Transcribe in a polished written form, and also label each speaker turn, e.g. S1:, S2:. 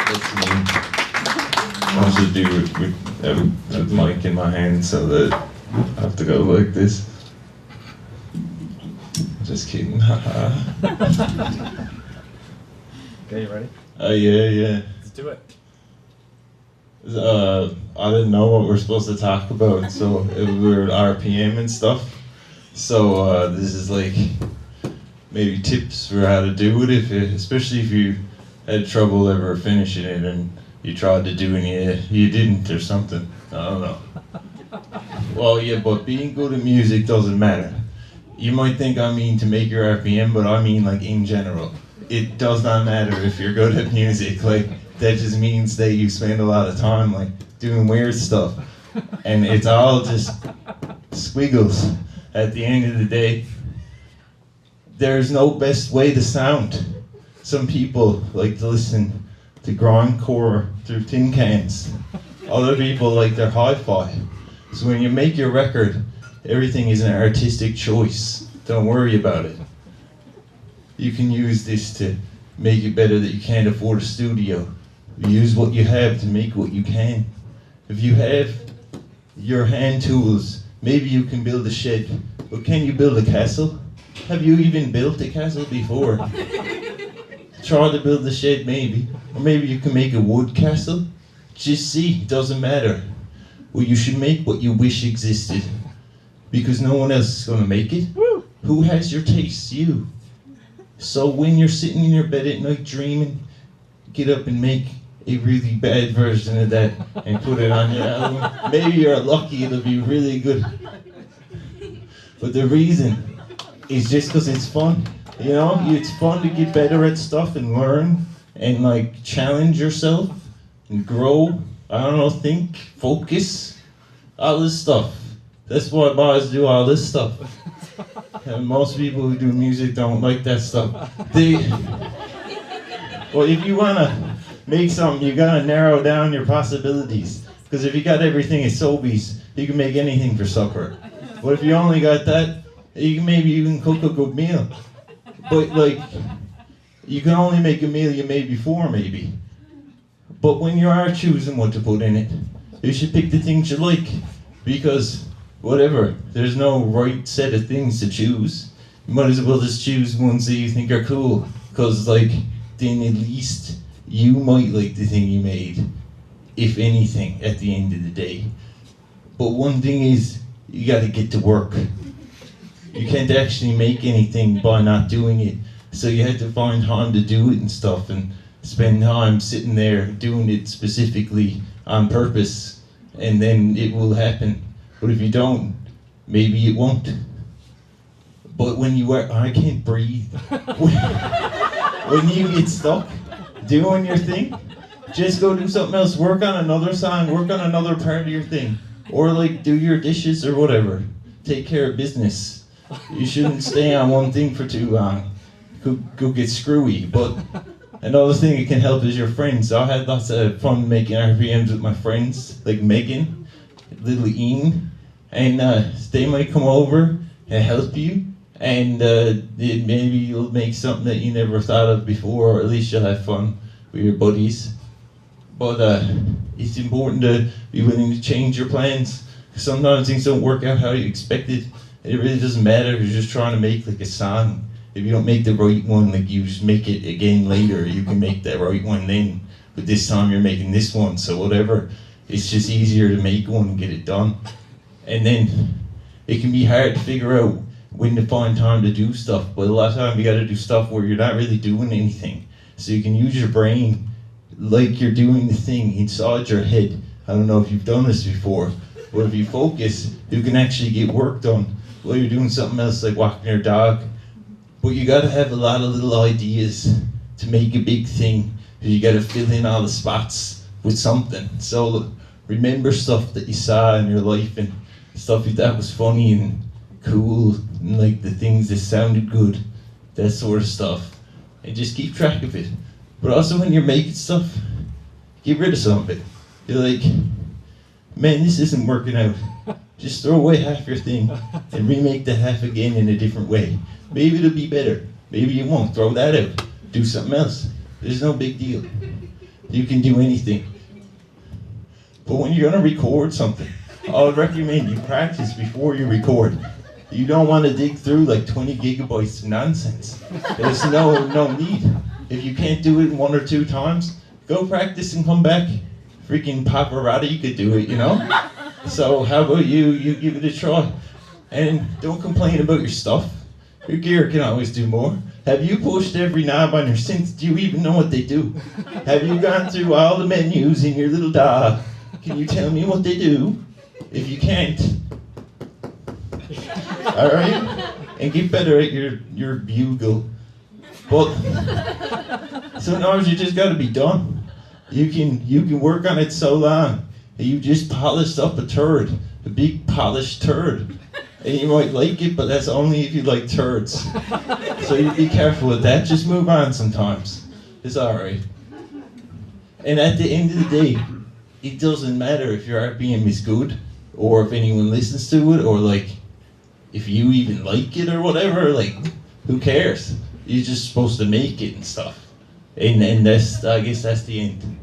S1: That's me. I should do it with a mic in my hand so that I have to go like this. Just kidding, haha.
S2: Okay, you ready?
S1: Yeah.
S2: Let's do it.
S1: I didn't know what we're supposed to talk about, so we were RPM and stuff. So this is like maybe tips for how to do it, especially if you had trouble ever finishing it and you tried to do and you didn't or something. I don't know. Well, yeah, but being good at music doesn't matter. You might think I mean to make your RPM, but I mean like in general. It does not matter if you're good at music. Like that just means that you spend a lot of time like doing weird stuff, and it's all just squiggles. At the end of the day, there's no best way to sound. Some people like to listen to grindcore through tin cans. Other people like their hi-fi. So when you make your record, everything is an artistic choice. Don't worry about it. You can use this to make it better that you can't afford a studio. Use what you have to make what you can. If you have your hand tools, maybe you can build a shed. But can you build a castle? Have you even built a castle before? Try to build a shed maybe. Or maybe you can make a wood castle. Just see, it doesn't matter. Well, you should make what you wish existed. Because no one else is going to make it.
S2: Woo.
S1: Who has your taste? You. So when you're sitting in your bed at night dreaming, get up and make a really bad version of that and put it on your album. Maybe you're lucky, it'll be really good. But the reason is just because it's fun. You know, it's fun to get better at stuff and learn and like challenge yourself and grow. I don't know, think, focus, all this stuff. That's why bars do all this stuff. And most people who do music don't like that stuff. Well, if you want to make something, you got to narrow down your possibilities. Because if you got everything at Sobeys, you can make anything for supper. But if you only got that, maybe you can cook a good meal. But like, you can only make a meal you made before, maybe. But when you are choosing what to put in it, you should pick the things you like. Because whatever, there's no right set of things to choose. You might as well just choose ones that you think are cool. Because like, then at least you might like the thing you made, if anything, at the end of the day. But one thing is, you gotta get to work. You can't actually make anything by not doing it. So you have to find time to do it and stuff, and spend time sitting there doing it specifically on purpose, and then it will happen. But if you don't, maybe it won't. But when you are, I can't breathe. When you get stuck doing your thing, just go do something else. Work on another song, work on another part of your thing. Or like do your dishes or whatever. Take care of business. You shouldn't stay on one thing for too long. Go get screwy. But another thing that can help is your friends. I had lots of fun making RPMs with my friends, like Megan, little Ian, and they might come over and help you, and maybe you'll make something that you never thought of before, or at least you'll have fun with your buddies. But it's important to be willing to change your plans. Sometimes things don't work out how you expected. It really doesn't matter if you're just trying to make like a song. If you don't make the right one, like you just make it again later, you can make that right one then. But this time you're making this one, so whatever. It's just easier to make one and get it done. And then it can be hard to figure out when to find time to do stuff. But a lot of time you gotta do stuff where you're not really doing anything. So you can use your brain like you're doing the thing inside your head. I don't know if you've done this before, but if you focus, you can actually get work done while you're doing something else like walking your dog. But you gotta have a lot of little ideas to make a big thing. You gotta fill in all the spots with something. So remember stuff that you saw in your life and stuff you thought was funny and cool, and like the things that sounded good, that sort of stuff. And just keep track of it. But also when you're making stuff, get rid of some of it. You're like, man, this isn't working out. Just throw away half your thing and remake the half again in a different way. Maybe it'll be better. Maybe you won't. Throw that out. do something else. There's no big deal. You can do anything. But when you're gonna record something, I would recommend you practice before you record. You don't want to dig through like 20 gigabytes of nonsense. There's no need. If you can't do it 1 or 2 times, go practice and come back. Freaking Pavarotti could do it, you know? So how about you give it a try. And don't complain about your stuff. Your gear can always do more. Have you pushed every knob on your synth? Do you even know what they do? Have you gone through all the menus in your little DAW? Can you tell me what they do? If you can't, all right, and get better at your bugle. But sometimes you just got to be done. You can work on it so long that you just polished up a turd, a big polished turd, and you might like it, but that's only if you like turds. So you be careful with that. Just move on sometimes. It's all right. And at the end of the day, it doesn't matter if your RPM is good, or if anyone listens to it, or like if you even like it or whatever. Like, who cares? You're just supposed to make it and stuff. And that's, I guess that's the end.